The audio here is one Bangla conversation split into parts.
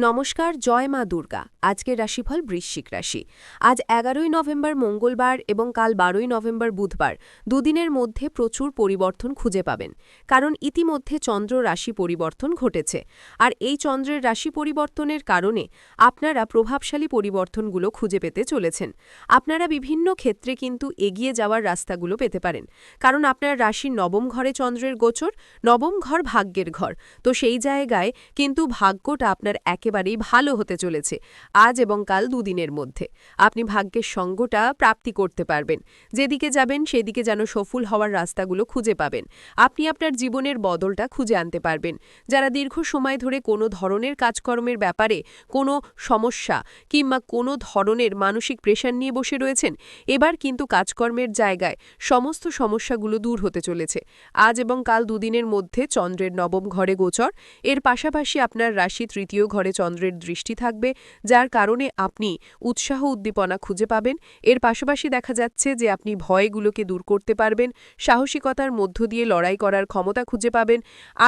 নমস্কার, জয় মা দুর্গা। আজকের রাশিফল বৃশ্চিক রাশি। আজ ১১ই নভেম্বর মঙ্গলবার এবং কাল ১২ই নভেম্বর বুধবার দুদিনের মধ্যে প্রচুর পরিবর্তন খুঁজে পাবেন, কারণ ইতিমধ্যে চন্দ্র রাশি পরিবর্তন ঘটেছে। আর এই চন্দ্রের রাশি পরিবর্তনের কারণে আপনারা প্রভাবশালী পরিবর্তনগুলো খুঁজে পেতে চলেছেন। আপনারা বিভিন্ন ক্ষেত্রে কিন্তু এগিয়ে যাওয়ার রাস্তাগুলো পেতে পারেন, কারণ আপনার রাশির নবম ঘরে চন্দ্রের গোচর। নবম ঘর ভাগ্যের ঘর, তো সেই জায়গায় কিন্তু ভাগ্যটা আপনার একেবারেই ভালো হতে চলেছে আজ এবং কাল দুদিনের মধ্যে। আপনি ভাগ্যের সঙ্গটা প্রাপ্তি করতে পারবেন। যেদিকে যাবেন সেদিকে যেন সফল হওয়ার রাস্তাগুলো খুঁজে পাবেন। আপনি আপনার জীবনের বদলটা খুঁজে আনতে পারবেন। যারা দীর্ঘ সময় ধরে কোনো ধরনের কাজকর্মের ব্যাপারে কোনো সমস্যা কিংবা কোনো ধরনের মানসিক প্রেশার নিয়ে বসে রয়েছেন, এবার কিন্তু কাজকর্মের জায়গায় সমস্ত সমস্যাগুলো দূর হতে চলেছে। আজ এবং কাল দুদিনের মধ্যে চন্দ্রের নবম ঘরে গোচর, এর পাশাপাশি আপনার রাশি তৃতীয় ঘরে চন্দ্রের দৃষ্টি থাকবে, যার কারণে আপনি উৎসাহ উদ্দীপনা খুঁজে পাবেন। এর পাশাপাশি দেখা যাচ্ছে যে আপনি ভয়গুলোকে দূর করতে পারবেন, সাহসিকতার মধ্য দিয়ে লড়াই করার ক্ষমতা খুঁজে পাবেন,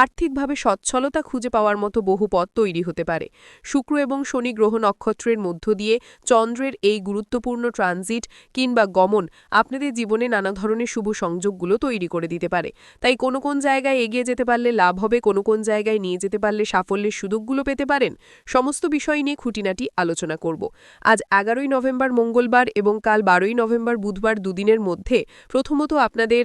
আর্থিকভাবে সচ্ছলতা খুঁজে পাওয়ার মতো বহু পথ তৈরি হতে পারে। শুক্র এবং শনি গ্রহ নক্ষত্রের মধ্য দিয়ে চন্দ্রের এই গুরুত্বপূর্ণ ট্রানজিট কিংবা গমন আপনাদের জীবনে নানা ধরনের শুভ সংযোগগুলো তৈরি করে দিতে পারে। তাই কোন জায়গায় এগিয়ে যেতে পারলে লাভ হবে, কোন জায়গায় নিয়ে যেতে পারলে সাফল্যের সুযোগগুলো পেতে পারেন, সমস্ত বিষয় নিয়ে খুঁটিনাটি আলোচনা করব। আজ ১১ই নভেম্বর মঙ্গলবার এবং কাল ১২ই নভেম্বর বুধবার দুদিনের মধ্যে প্রথমত আপনাদের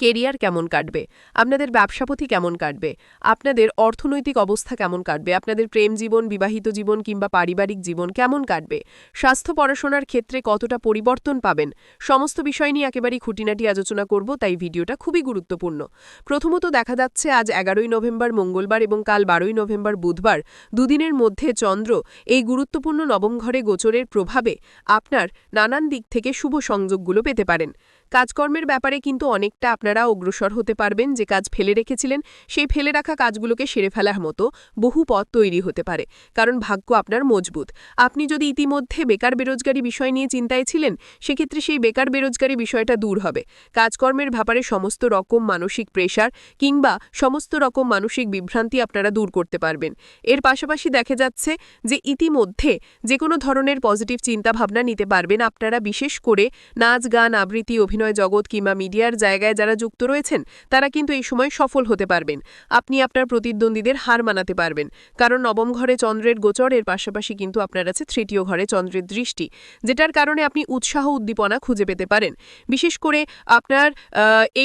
কেরিয়ার কেমন কাটবে, আপনাদের ব্যবসাপথী কেমন কাটবে, আপনাদের অর্থনৈতিক অবস্থা কেমন কাটবে, আপনাদের প্রেম জীবন, বিবাহিত জীবন কিংবা পারিবারিক জীবন কেমন কাটবে, স্বাস্থ্য পড়াশোনার ক্ষেত্রে কতটা পরিবর্তন পাবেন, সমস্ত বিষয় নিয়ে একেবারেই খুঁটিনাটি আলোচনা করব। তাই ভিডিওটা খুবই গুরুত্বপূর্ণ। প্রথমত দেখা যাচ্ছে আজ ১১ই নভেম্বর মঙ্গলবার এবং কাল ১২ই নভেম্বর বুধবার দুদিনের মধ্যে চন্দ্র এই গুরুত্বপূর্ণ নবম ঘরে গোচরের প্রভাবে আপনার নানান দিক থেকে শুভ সংযোগগুলো পেতে পারেন। কাজকর্মের ব্যাপারে কিন্তু অনেকটা আপনারা অগ্রসর হতে পারবেন। যে কাজ ফেলে রেখেছিলেন সেই ফেলে রাখা কাজগুলোকে সেরে ফেলার মতো বহু পথ তৈরি হতে পারে, কারণ ভাগ্য আপনার মজবুত। আপনি যদি ইতিমধ্যে বেকার বেরোজগারি বিষয় নিয়ে চিন্তায় ছিলেন, সেক্ষেত্রে সেই বেকার বেরোজগারি বিষয়টা দূর হবে। কাজকর্মের ব্যাপারে সমস্ত রকম মানসিক প্রেশার কিংবা সমস্ত রকম মানসিক বিভ্রান্তি আপনারা দূর করতে পারবেন। এর পাশাপাশি দেখা যাচ্ছে যে ইতিমধ্যে যে কোনো ধরনের পজিটিভ চিন্তাভাবনা নিতে পারবেন আপনারা। বিশেষ করে নাচ, গান, আবৃত্তি, অভিনয় জগৎ কিংবা মিডিয়ার জায়গায় যারা যুক্ত রয়েছেন তারা কিন্তু এই সময় সফল হতে পারবেন। আপনি আপনার প্রতিদ্বন্দ্বীদের হার মানাতে পারবেন, কারণ নবম ঘরে চন্দ্রের গোচরের পাশাপাশি কিন্তু আপনার আছে তৃতীয় ঘরে চন্দ্রের দৃষ্টি, যেটার কারণে আপনি উৎসাহ উদ্দীপনা খুঁজে পেতে পারেন। বিশেষ করে আপনার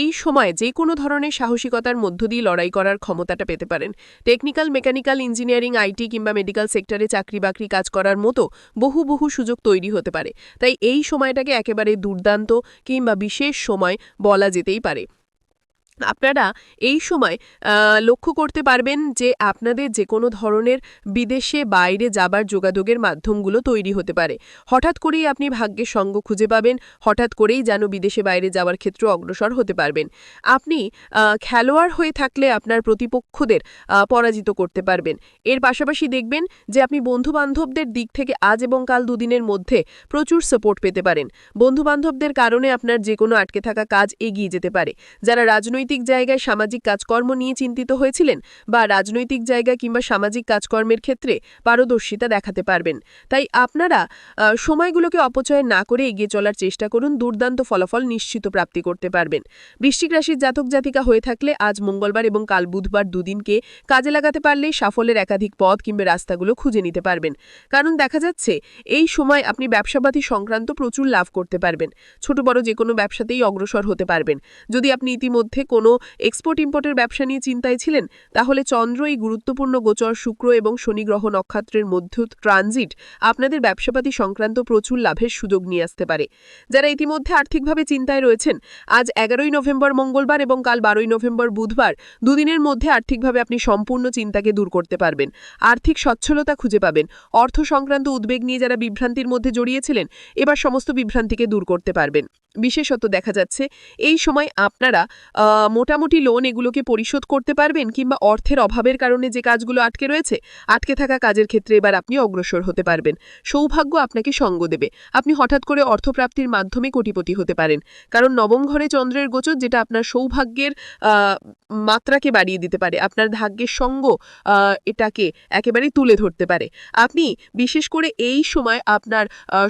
এই সময় যে কোনো ধরনের সাহসিকতার মধ্য দিয়ে লড়াই করার ক্ষমতাটা পেতে পারেন। টেকনিক্যাল, মেকানিক্যাল, ইঞ্জিনিয়ারিং, আইটি কিংবা মেডিকেল সেক্টরে চাকরি বাকরি কাজ করার মতো বহু সুযোগ তৈরি হতে পারে। তাই এই সময়টাকে একেবারে দুর্দান্ত কিংবা বিশেষ সময় বলা যেতেই পারে। আপনারা এই সময় লক্ষ্য করতে পারবেন যে আপনাদের যে কোনো ধরনের বিদেশে বাইরে যাবার যোগাযোগের মাধ্যমগুলো তৈরি হতে পারে। হঠাৎ করেই আপনি ভাগ্যের সঙ্গ খুঁজে পাবেন, হঠাৎ করেই যেন বিদেশে বাইরে যাওয়ার ক্ষেত্রে অগ্রসর হতে পারবেন। আপনি খেলোয়াড় হয়ে থাকলে আপনার প্রতিপক্ষদের পরাজিত করতে পারবেন। এর পাশাপাশি দেখবেন যে আপনি বন্ধুবান্ধবদের দিক থেকে আজ এবং কাল দুদিনের মধ্যে প্রচুর সাপোর্ট পেতে পারেন। বন্ধুবান্ধবদের কারণে আপনার যে কোনো আটকে থাকা কাজ এগিয়ে যেতে পারে। যারা রাজনৈতিক জায়গায় সামাজিক কাজকর্ম নিয়ে চিন্তিত হয়েছিলেন বা রাজনৈতিক জায়গা কিংবা সামাজিক কাজকর্মের ক্ষেত্রে পারদর্শিতা দেখাতে পারবেন। তাই আপনারা সময়গুলোকে অপচয় না করে এগিয়ে চলার চেষ্টা করুন, দুর্দান্ত ফলাফল নিশ্চিত প্রাপ্তি করতে পারবেন। বৃশ্চিক রাশির জাতক জাতিকা হয়ে থাকলে আজ মঙ্গলবার এবং কাল বুধবার দুদিনকে কাজে লাগাতে পারলে সাফল্যের একাধিক পথ কিংবা রাস্তাগুলো খুঁজে নিতে পারবেন। কারণ দেখা যাচ্ছে এই সময় আপনি ব্যবসাপাতি সংক্রান্ত প্রচুর লাভ করতে পারবেন। ছোট বড় যে কোনো ব্যবসাতেই অগ্রসর হতে পারবেন। যদি আপনি ইতিমধ্যে কোনো এক্সপোর্ট ইম্পোর্টের ব্যবসা নিয়ে চিন্তায় ছিলেন, তাহলে চন্দ্র এই গুরুত্বপূর্ণ গোচর, শুক্র এবং শনি গ্রহ নক্ষত্রের মধ্য ট্রানজিট আপনাদের ব্যবসাপাতি সংক্রান্ত প্রচুর লাভের সুযোগ নিয়ে আসতে পারে। যারা ইতিমধ্যে আর্থিকভাবে চিন্তায় রয়েছেন, আজ ১১ই নভেম্বর মঙ্গলবার এবং কাল ১২ই নভেম্বর বুধবার দুদিনের মধ্যে আর্থিকভাবে আপনি সম্পূর্ণ চিন্তাকে দূর করতে পারবেন। আর্থিক সচ্ছলতা খুঁজে পাবেন। অর্থ সংক্রান্ত উদ্বেগ নিয়ে যারা বিভ্রান্তির মধ্যে জড়িয়েছিলেন, এবার সমস্ত বিভ্রান্তিকে দূর করতে পারবেন। বিশেষত দেখা যাচ্ছে এই সময় আপনারা মোটামুটি লোন এগুলোকে পরিশোধ করতে পারবেন, কিংবা অর্থের অভাবের কারণে যে কাজগুলো আটকে রয়েছে, আটকে থাকা কাজের ক্ষেত্রে এবার আপনি অগ্রসর হতে পারবেন। সৌভাগ্য আপনাকে সঙ্গ দেবে। আপনি হঠাৎ করে অর্থপ্রাপ্তির মাধ্যমে কোটিপতি হতে পারেন, কারণ নবম ঘরে চন্দ্রের গোচর, যেটা আপনার সৌভাগ্যের মাত্রাকে বাড়িয়ে দিতে পারে, আপনার ভাগ্যের সঙ্গ এটাকে একেবারে তুলে ধরতে পারে। আপনি বিশেষ করে এই সময় আপনার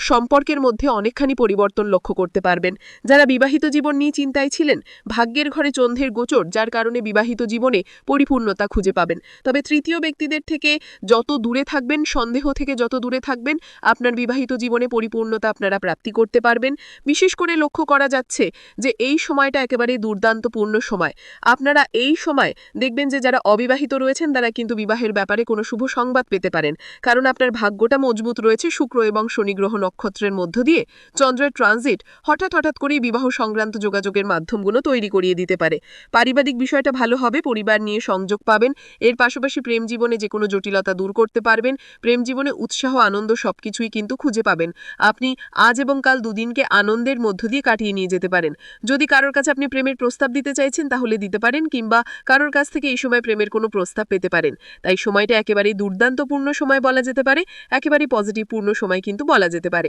সম্পর্কের মধ্যে অনেকখানি পরিবর্তন লক্ষ্য করতে পারবেন। যারা বিবাহিত জীবন নিয়ে চিন্তায় ছিলেন, ভাগ্যের ঘরে চন্দ্রের গোচর, যার কারণে বিবাহিত জীবনে পরিপূর্ণতা খুঁজে পাবেন। তবে তৃতীয় ব্যক্তিদের থেকে যত দূরে থাকবেন, সন্দেহ থেকে যত দূরে থাকবেন, আপনার বিবাহিত জীবনে পরিপূর্ণতা আপনারা প্রাপ্তি করতে পারবেন। বিশেষ করে লক্ষ্য করা যাচ্ছে যে এই সময়টা একেবারে দুর্দান্তপূর্ণ সময়। আপনারা এই সময় দেখবেন যে যারা অবিবাহিত রয়েছেন তারা কিন্তু বিবাহের ব্যাপারে কোনো শুভ সংবাদ পেতে পারেন, কারণ আপনার ভাগ্যটা মজবুত রয়েছে। শুক্র এবং শনি গ্রহ নক্ষত্রের মধ্য দিয়ে চন্দ্রের ট্রানজিট হঠাৎ করেই বিবাহ সংক্রান্ত যোগাযোগের মাধ্যমগুলো তৈরি করিয়ে দিতে পারে। পারিবারিক বিষয়টা ভালো হবে, পরিবার নিয়ে সংযোগ পাবেন। এর পাশাপাশি প্রেম জীবনে যে কোনো জটিলতা দূর করতে পারবেন। প্রেম জীবনে উৎসাহ, আনন্দ সবকিছুই কিন্তু খুঁজে পাবেন। আপনি আজ এবং কাল দুদিনকে আনন্দের মধ্য দিয়ে কাটিয়ে নিয়ে যেতে পারেন। যদি কারোর কাছে আপনি প্রেমের প্রস্তাব দিতে চাইছেন তাহলে দিতে পারেন, কিংবা কারোর কাছ থেকে এই সময় প্রেমের কোনো প্রস্তাব পেতে পারেন। তাই সময়টা একেবারেই দুর্দান্তপূর্ণ সময় বলা যেতে পারে, একেবারেই পজিটিভপূর্ণ সময় কিন্তু বলা যেতে পারে।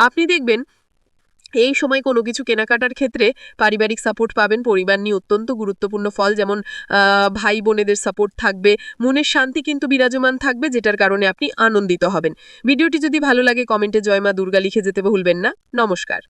আপনি দেখবেন এই সময় কোনো কিছু কেনাকাটার ক্ষেত্রে পারিবারিক সাপোর্ট পাবেন। পরিবার নিয়ে অত্যন্ত গুরুত্বপূর্ণ ফল, যেমন ভাই বোনেদের সাপোর্ট থাকবে, মনের শান্তি কিন্তু বিরাজমান থাকবে, যেটার কারণে আপনি আনন্দিত হবেন। ভিডিওটি যদি ভালো লাগে কমেন্টে জয় মা দুর্গা লিখে যেতে ভুলবেন না। নমস্কার।